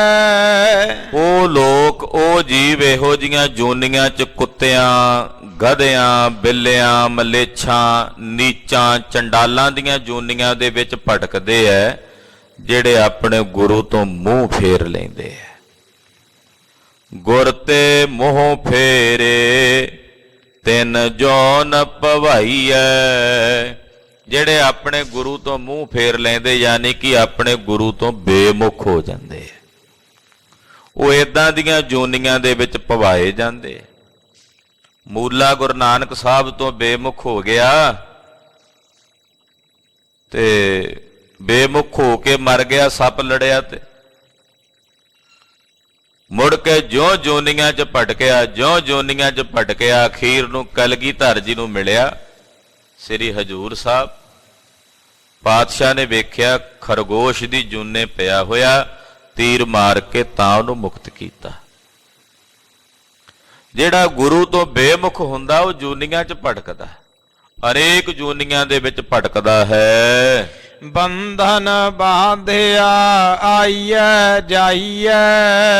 ਉਹ ਲੋਕ, ਉਹ ਜੀਵ ਇਹੋ ਜਿਹੀਆਂ ਜੂਨੀਆਂ 'ਚ ਕੁੱਤਿਆਂ, ਗਧਿਆਂ, ਬਿੱਲਿਆਂ, ਮਲੇਛਾਂ, ਨੀਚਾਂ, ਚੰਡਾਲਾਂ ਦੀਆਂ ਜੂਨੀਆਂ ਦੇ ਵਿੱਚ ਭਟਕਦੇ ਐ, ਜਿਹੜੇ ਆਪਣੇ ਗੁਰੂ ਤੋਂ ਮੂੰਹ ਫੇਰ ਲੈਂਦੇ ਐ। ਗੁਰ ਤੇ ਮੋਹ ਫੇਰੇ ਤਿਨ ਜੋਨ ਪਵਾਈਐ, ਜਿਹੜੇ ਆਪਣੇ ਗੁਰੂ ਤੋਂ ਮੂੰਹ ਫੇਰ ਲੈਂਦੇ, ਯਾਨੀ ਕਿ ਆਪਣੇ ਗੁਰੂ ਤੋਂ ਬੇਮੁਖ ਹੋ ਜਾਂਦੇ, ਉਹ ਏਦਾਂ ਦੀਆਂ ਜੂਨੀਆਂ ਦੇ ਵਿੱਚ ਪਵਾਏ ਜਾਂਦੇ। ਮੂਲਾ ਗੁਰੂ ਨਾਨਕ ਸਾਹਿਬ ਤੋਂ ਬੇਮੁਖ ਹੋ ਗਿਆ ਤੇ ਬੇਮੁਖ ਹੋ ਕੇ ਮਰ ਗਿਆ, ਸੱਪ ਲੜਿਆ ਤੇ ਮੁੜ ਕੇ ਜਿਉਂ ਜੋਨੀਆਂ 'ਚ ਭਟਕਿਆ, ਜਿਉਂ ਜੋਨੀਆਂ 'ਚ ਭਟਕਿਆ, ਅਖੀਰ ਨੂੰ ਕਲਗੀਧਰ ਜੀ ਨੂੰ ਮਿਲਿਆ ਸ੍ਰੀ ਹਜ਼ੂਰ ਸਾਹਿਬ। ਪਾਤਸ਼ਾਹ ਨੇ ਵੇਖਿਆ ਖਰਗੋਸ਼ ਦੀ ਜੂਨੇ ਪਿਆ ਹੋਇਆ, ਤੀਰ ਮਾਰ ਕੇ ਤਾਂ ਉਹਨੂੰ ਮੁਕਤ ਕੀਤਾ। ਜਿਹੜਾ ਗੁਰੂ ਤੋਂ ਬੇਮੁਖ ਹੁੰਦਾ ਉਹ ਜੂਨੀਆਂ 'ਚ ਭਟਕਦਾ, ਅਨੇਕ ਜੂਨੀਆਂ ਦੇ ਵਿੱਚ ਭਟਕਦਾ ਹੈ। ਬੰਧਨ ਬਾਂਧਿਆ ਆਈਐ ਜਾਈਐ।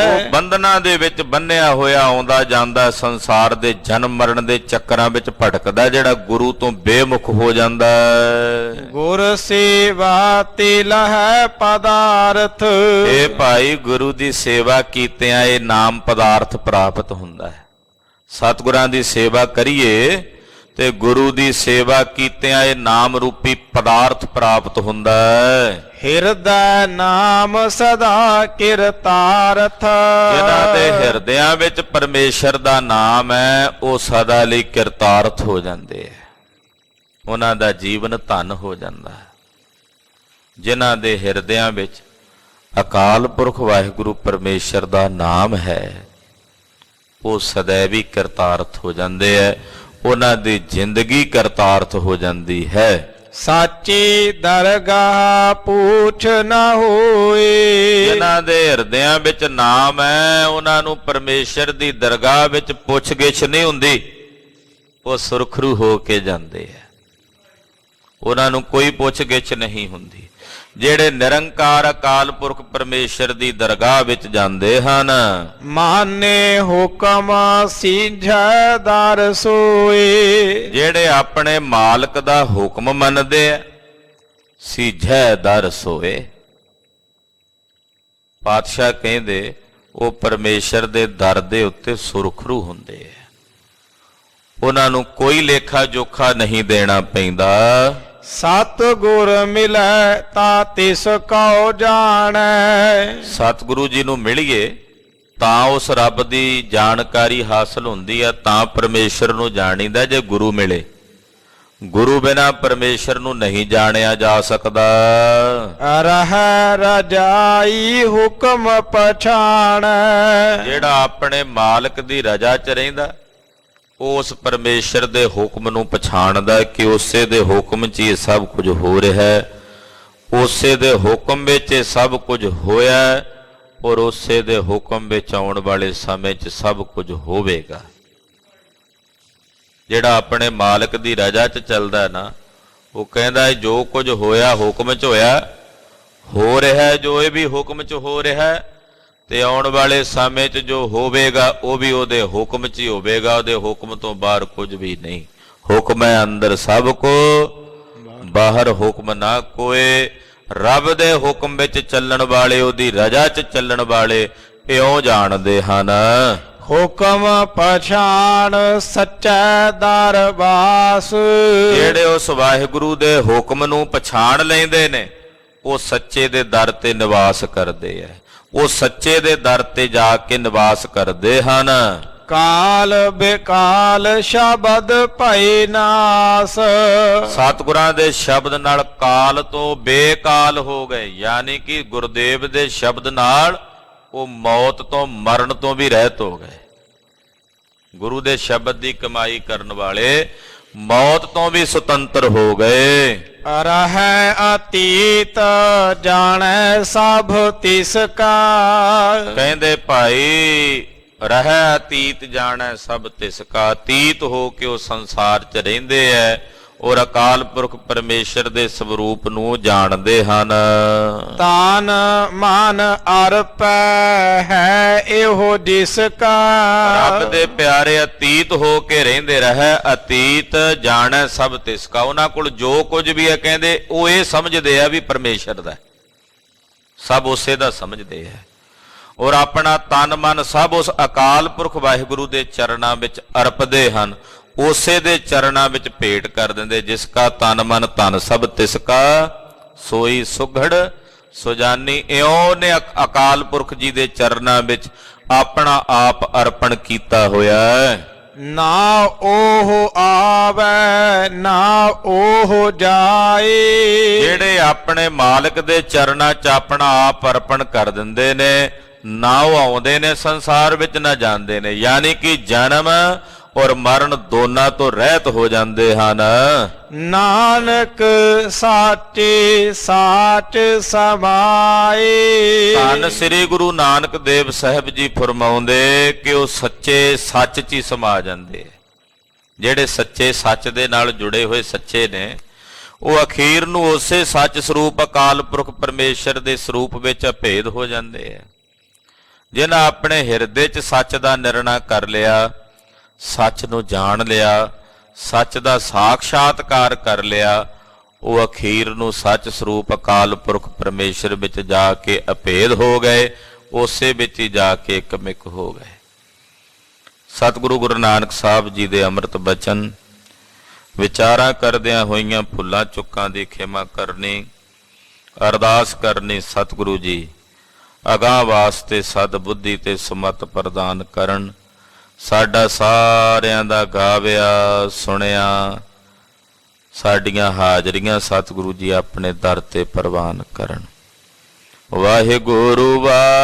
ਉਹ ਬੰਧਨਾਂ ਦੇ ਵਿੱਚ ਬੰਨਿਆ ਹੋਇਆ ਆਉਂਦਾ ਜਾਂਦਾ, ਸੰਸਾਰ ਦੇ ਜਨਮ ਮਰਨ ਦੇ ਚੱਕਰਾਂ ਵਿੱਚ ਭਟਕਦਾ, ਜਿਹੜਾ ਗੁਰੂ ਤੋਂ ਬੇਮੁਖ ਹੋ ਜਾਂਦਾ ਹੈ। ਗੁਰ ਸੇਵਾ ਤੇ ਲਹੈ ਪਦਾਰਥ। ਇਹ ਭਾਈ ਗੁਰੂ ਦੀ ਸੇਵਾ ਕੀਤਿਆਂ ਇਹ ਨਾਮ ਪਦਾਰਥ ਪ੍ਰਾਪਤ ਹੁੰਦਾ ਹੈ। ਸਤਿਗੁਰਾਂ ਦੀ ਸੇਵਾ ਕਰੀਏ ਤੇ ਗੁਰੂ ਦੀ ਸੇਵਾ ਕੀਤਿਆਂ ਇਹ ਨਾਮ ਰੂਪੀ ਪਦਾਰਥ ਪ੍ਰਾਪਤ ਹੁੰਦਾ ਹੈ। ਹਿਰਦੈ ਨਾਮ ਸਦਾ ਕਿਰਤਾਰਥ। ਜਿਨ੍ਹਾਂ ਦੇ ਹਿਰਦਿਆਂ ਵਿੱਚ ਪਰਮੇਸ਼ਰ ਦਾ ਨਾਮ ਹੈ ਉਹ ਸਦਾ ਲਈ ਕਿਰਤਾਰਥ ਹੋ ਜਾਂਦੇ ਹੈ, ਉਹਨਾਂ ਦਾ ਜੀਵਨ ਧਨ ਹੋ ਜਾਂਦਾ ਹੈ। ਜਿਨ੍ਹਾਂ ਦੇ ਹਿਰਦਿਆਂ ਵਿੱਚ ਅਕਾਲ ਪੁਰਖ ਵਾਹਿਗੁਰੂ ਪਰਮੇਸ਼ਰ ਦਾ ਨਾਮ ਹੈ ਉਹ ਸदैवी ਕਿਰਤਾਰਥ ਹੋ ਜਾਂਦੇ ਹੈ, ਉਹਨਾਂ ਦੀ ਜ਼ਿੰਦਗੀ ਕਿਰਤਾਰਥ ਹੋ ਜਾਂਦੀ ਹੈ। ਸਾਚੀ ਦਰਗਾਹ ਪੂਛ ਨਾ ਹੋਏ। ਜਿਨ੍ਹਾਂ ਦੇ ਹਿਰਦਿਆਂ ਵਿੱਚ ਨਾਮ ਹੈ ਉਹਨਾਂ ਨੂੰ ਪਰਮੇਸ਼ਰ ਦੀ ਦਰਗਾਹ ਵਿੱਚ ਪੁੱਛ-ਗਿੱਛ ਨਹੀਂ ਹੁੰਦੀ, ਉਹ ਸੁਰਖਰੂ ਹੋ ਕੇ ਜਾਂਦੇ ਹੈ, ਉਹਨਾਂ ਨੂੰ ਕੋਈ ਪੁੱਛ-ਗਿੱਛ ਨਹੀਂ ਹੁੰਦੀ। ਜਿਹੜੇ ਨਿਰੰਕਾਰ ਅਕਾਲ ਪੁਰਖ ਪਰਮੇਸ਼ਰ ਦੀ ਦਰਗਾਹ ਵਿੱਚ ਜਾਂਦੇ ਹਨ, ਮਾਨੇ ਹੁਕਮ ਸੀਝੈ ਦਰ ਸੋਏ। ਜਿਹੜੇ ਆਪਣੇ ਮਾਲਕ ਦਾ ਹੁਕਮ ਮੰਨਦੇ ਆ, ਸੀਝੈ ਦਰ ਸੋਏ। ਪਾਤਸ਼ਾਹ ਕਹਿੰਦੇ ਉਹ ਪਰਮੇਸ਼ਰ ਦੇ ਦਰ ਦੇ ਉੱਤੇ ਸੁਰਖਰੂ ਹੁੰਦੇ ਆ, ਉਹਨਾਂ ਨੂੰ ਕੋਈ ਲੇਖਾ ਜੋਖਾ ਨਹੀਂ ਦੇਣਾ ਪੈਂਦਾ। ਸਤਿਗੁਰ ਮਿਲੈ ਤਾ ਤਿਸ ਕਉ ਜਾਣੈ। ਸਤਿਗੁਰੂ ਜੀ ਨੂੰ ਮਿਲੀਏ ਤਾਂ ਉਸ ਰੱਬ ਦੀ ਜਾਣਕਾਰੀ ਹਾਸਲ ਹੁੰਦੀ ਹੈ, ਤਾਂ ਪਰਮੇਸ਼ਰ ਨੂੰ ਜਾਣੀਦਾ। ਜੇ ਗੁਰੂ ਮਿਲੇ, ਗੁਰੂ ਬਿਨਾਂ ਪਰਮੇਸ਼ਰ ਨੂੰ ਨਹੀਂ ਜਾਣਿਆ ਜਾ ਸਕਦਾ। ਰਹਿ ਰਜਾਈ ਹੁਕਮ ਪਛਾਣੈ। ਜਿਹੜਾ ਆਪਣੇ ਮਾਲਕ ਦੀ ਰਜ਼ਾ 'ਚ ਰਹਿੰਦਾ ਉਸ ਪਰਮੇਸ਼ਰ ਦੇ ਹੁਕਮ ਨੂੰ ਪਛਾਣਦਾ ਕਿ ਉਸੇ ਦੇ ਹੁਕਮ 'ਚ ਇਹ ਸਭ ਕੁਝ ਹੋ ਰਿਹਾ ਹੈ, ਉਸੇ ਦੇ ਹੁਕਮ ਵਿੱਚ ਇਹ ਸਭ ਕੁਝ ਹੋਇਆ ਔਰ ਉਸੇ ਦੇ ਹੁਕਮ ਵਿੱਚ ਆਉਣ ਵਾਲੇ ਸਮੇਂ 'ਚ ਸਭ ਕੁਝ ਹੋਵੇਗਾ। ਜਿਹੜਾ ਆਪਣੇ ਮਾਲਕ ਦੀ ਰਜ਼ਾ 'ਚ ਚੱਲਦਾ ਨਾ, ਉਹ ਕਹਿੰਦਾ ਜੋ ਕੁਝ ਹੋਇਆ ਹੁਕਮ 'ਚ ਹੋਇਆ, ਹੋ ਰਿਹਾ ਜੋ ਇਹ ਵੀ ਹੁਕਮ 'ਚ ਹੋ ਰਿਹਾ, ਤੇ ਆਉਣ ਵਾਲੇ ਸਮੇਂ 'ਚ ਜੋ ਹੋਵੇਗਾ ਉਹ ਵੀ ਉਹਦੇ ਹੁਕਮ 'ਚ ਹੀ ਹੋਵੇਗਾ, ਉਹਦੇ ਹੁਕਮ ਤੋਂ ਬਾਹਰ ਕੁਝ ਵੀ ਨਹੀਂ। ਹੁਕਮ ਹੈ ਅੰਦਰ ਸਭ ਕੋ, ਬਾਹਰ ਹੁਕਮ ਨਾ ਕੋਏ। ਰੱਬ ਦੇ ਹੁਕਮ ਵਿੱਚ ਚੱਲਣ ਵਾਲੇ, ਉਹਦੀ ਰਜ਼ਾ 'ਚ ਚੱਲਣ ਵਾਲੇ ਇਉਂ ਜਾਣਦੇ ਹਨ। ਹੁਕਮ ਪਛਾਣ ਸੱਚਾ ਦਰਬਾਸ। ਜਿਹੜੇ ਉਸ ਵਾਹਿਗੁਰੂ ਦੇ ਹੁਕਮ ਨੂੰ ਪਛਾਣ ਲੈਂਦੇ ਨੇ ਉਹ ਸੱਚੇ ਦੇ ਦਰ ਤੇ ਨਿਵਾਸ ਕਰਦੇ ਹੈ, ਉਹ ਸੱਚੇ ਦੇ ਦਰ ਤੇ ਜਾ ਕੇ ਨਿਵਾਸ ਕਰਦੇ ਹਨ। ਕਾਲ ਬੇਕਾਲ ਸ਼ਬਦ ਭਈ ਨਾਸ। ਸਤਿਗੁਰਾਂ ਦੇ ਸ਼ਬਦ ਨਾਲ ਕਾਲ ਤੋਂ ਬੇਕਾਲ ਹੋ ਗਏ, ਯਾਨੀ ਕਿ ਗੁਰਦੇਵ ਦੇ ਸ਼ਬਦ ਨਾਲ ਉਹ ਮੌਤ ਤੋਂ ਮਰਨ ਤੋਂ ਵੀ ਰਹਿਤ ਹੋ ਗਏ। ਗੁਰੂ ਦੇ ਸ਼ਬਦ ਦੀ ਕਮਾਈ ਕਰਨ ਵਾਲੇ ਮੌਤ ਤੋਂ ਵੀ ਸੁਤੰਤਰ ਹੋ ਗਏ। ਰਹਿ ਅਤੀਤ ਜਾਣੈ ਸਭ ਤਿਸ ਕਾ। ਕਹਿੰਦੇ ਭਾਈ ਰਹਿ ਅਤੀਤ ਜਾਣੈ ਸਭ ਤਿਸ ਕਾ। ਅਤੀਤ ਹੋ ਕੇ ਉਹ ਸੰਸਾਰ 'ਚ ਰਹਿੰਦੇ ਐ ਔਰ ਅਕਾਲ ਪੁਰਖ ਪਰਮੇਸ਼ਰ ਦੇ ਸਰੂਪ ਨੂੰ ਜਾਣਦੇ ਹਨ। ਤਾਨ ਮਨ ਅਰਪੈ ਹੈ ਇਹੋ ਜਿਸ ਕਾ। ਰੱਬ ਦੇ ਪਿਆਰੇ ਅਤੀਤ ਹੋ ਕੇ ਰਹਿੰਦੇ ਰਹਿ, ਅਤੀਤ ਜਾਣੈ ਸਭ ਤਿਸ ਕਾ। ਉਹਨਾਂ ਕੋਲ ਜੋ ਕੁਝ ਵੀ ਹੈ ਕਹਿੰਦੇ ਉਹ ਇਹ ਸਮਝਦੇ ਆ ਵੀ ਪਰਮੇਸ਼ਰ ਦਾ, ਸਭ ਉਸੇ ਦਾ ਸਮਝਦੇ ਆ ਔਰ ਆਪਣਾ ਤਨ ਮਨ ਸਭ ਉਸ ਅਕਾਲ ਪੁਰਖ ਵਾਹਿਗੁਰੂ ਦੇ ਚਰਨਾਂ ਵਿੱਚ ਅਰਪਦੇ ਹਨ, ਉਸੇ ਦੇ ਚਰਨਾਂ ਵਿੱਚ ਭੇਟ ਕਰ ਦਿੰਦੇ। ਜਿਸ ਕਾ ਤਨ ਮਨ ਧਨ ਸਭ ਤਿਸ ਕਾ, ਸੋਈ ਸੁਘੜ ਸੁਜਾਨੀ। ਇਉਂ ਨੇ ਅਕਾਲ ਪੁਰਖ ਜੀ ਦੇ ਚਰਨਾਂ ਵਿੱਚ ਆਪਣਾ ਆਪ ਅਰਪਣ ਕੀਤਾ ਹੋਇਆ ਹੈ। ਨਾ ਉਹ ਆਵੇ ਨਾ ਉਹ ਜਾਏ। ਜਿਹੜੇ ਆਪਣੇ ਮਾਲਕ ਦੇ ਚਰਨਾਂ 'ਚ ਆਪਣਾ ਆਪ ਅਰਪਣ ਕਰ ਦਿੰਦੇ ਨੇ, ਨਾ ਉਹ ਆਉਂਦੇ ਨੇ ਸੰਸਾਰ ਵਿੱਚ ਨਾ ਜਾਂਦੇ ਨੇ, ਯਾਨੀ ਕਿ ਜਨਮ ਔਰ ਮਰਨ ਦੋਨਾਂ ਤੋਂ ਰਹਿਤ ਹੋ ਜਾਂਦੇ ਹਨ। ਨਾਨਕ ਸਾਚੇ ਸਾਚ ਸਮਾਏ। ਧੰਨ ਸ੍ਰੀ ਗੁਰੂ ਨਾਨਕ ਦੇਵ ਸਾਹਿਬ ਜੀ ਫਰਮਾਉਂਦੇ ਕਿ ਉਹ ਸੱਚੇ ਸੱਚ 'ਚ ਹੀ ਸਮਾ ਜਾਂਦੇ। ਜਿਹੜੇ ਸੱਚੇ ਸੱਚ ਦੇ ਨਾਲ ਜੁੜੇ ਹੋਏ ਸੱਚੇ ਨੇ ਉਹ ਅਖੀਰ ਨੂੰ ਉਸੇ ਸੱਚ ਸਰੂਪ ਅਕਾਲ ਪੁਰਖ ਪਰਮੇਸ਼ਰ ਦੇ ਸਰੂਪ ਵਿੱਚ ਅਭੇਦ ਹੋ ਜਾਂਦੇ ਆ। ਜਿਨ੍ਹਾਂ ਆਪਣੇ ਹਿਰਦੇ 'ਚ ਸੱਚ ਦਾ ਨਿਰਣਾ ਕਰ ਲਿਆ, ਸੱਚ ਨੂੰ ਜਾਣ ਲਿਆ, ਸੱਚ ਦਾ ਸਾਖਸ਼ਾਤਕਾਰ ਕਰ ਲਿਆ, ਉਹ ਅਖੀਰ ਨੂੰ ਸੱਚ ਸਰੂਪ ਅਕਾਲ ਪੁਰਖ ਪਰਮੇਸ਼ਰ ਵਿੱਚ ਜਾ ਕੇ ਅਭੇਦ ਹੋ ਗਏ, ਉਸੇ ਵਿੱਚ ਹੀ ਜਾ ਕੇ ਇਕਮਿਕ ਹੋ ਗਏ। ਸਤਿਗੁਰੂ ਗੁਰੂ ਨਾਨਕ ਸਾਹਿਬ ਜੀ ਦੇ ਅੰਮ੍ਰਿਤ ਬਚਨ ਵਿਚਾਰਾਂ ਕਰਦਿਆਂ ਹੋਈਆਂ ਭੁੱਲਾਂ ਚੁੱਕਾਂ ਦੀ ਖਿਮਾ ਕਰਨੀ, ਅਰਦਾਸ ਕਰਨੀ ਸਤਿਗੁਰੂ ਜੀ ਅਗਾਂਹ ਵਾਸਤੇ ਸਦ ਬੁੱਧੀ ਤੇ ਸਮਤ ਪ੍ਰਦਾਨ ਕਰਨ। ਸਾਡਾ ਸਾਰਿਆਂ ਦਾ ਗਾਵਿਆ ਸੁਣਿਆ ਸਾਡੀਆਂ ਹਾਜ਼ਰੀਆਂ ਸਤਿਗੁਰੂ ਜੀ ਆਪਣੇ ਦਰ ਤੇ ਪ੍ਰਵਾਨ ਕਰਨ। ਵਾਹਿਗੁਰੂ ਵਾਹਿਗੁਰੂ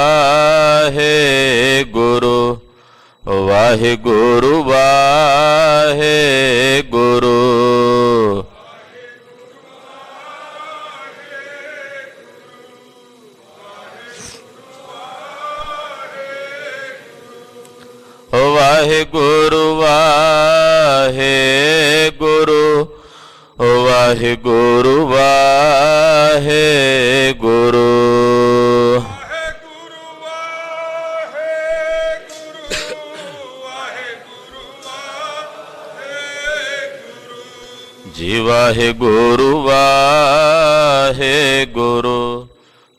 ਵਾਹਿਗੁਰੂ ਵਾਹਿਗੁਰੂ। ਵਾਹਿਗੁਰੂ ਵਾਹਿਗੁਰੂ ਵਾਹਿਗੁਰੂ ਵਾਹਿਗੁਰੂ। ਜੀ ਵਾਹਿਗੁਰੂ ਵਾਹਿਗੁਰੂ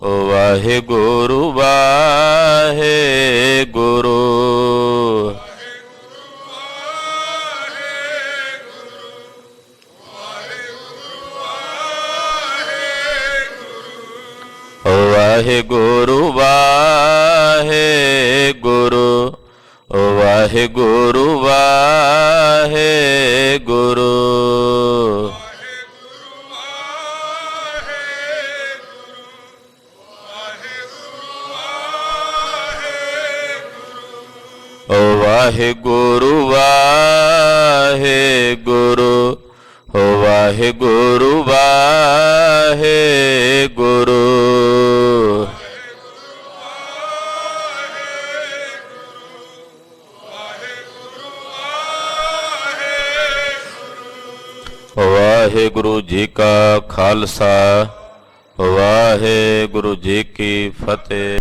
ਵਾਹਿਗੁਰੂ ਵਾਹਿਗੁਰੂ। ਵਾਹਿਗੁਰੂ ਵਾਹਿਗੁਰੂ ਵਾਹਿਗੁਰੂ ਵਾਹਿਗੁਰੂ। ਵਾਹਿਗੁਰੂ ਵਾਹਿਗੁਰੂ ਵਾਹਿਗੁਰੂ ਵਾਹਿਗੁਰੂ। ਵਾਹਿਗੁਰੂ ਜੀ ਕਾ ਖਾਲਸਾ ਵਾਹਿਗੁਰੂ ਜੀ ਕੀ ਫਤਿਹ।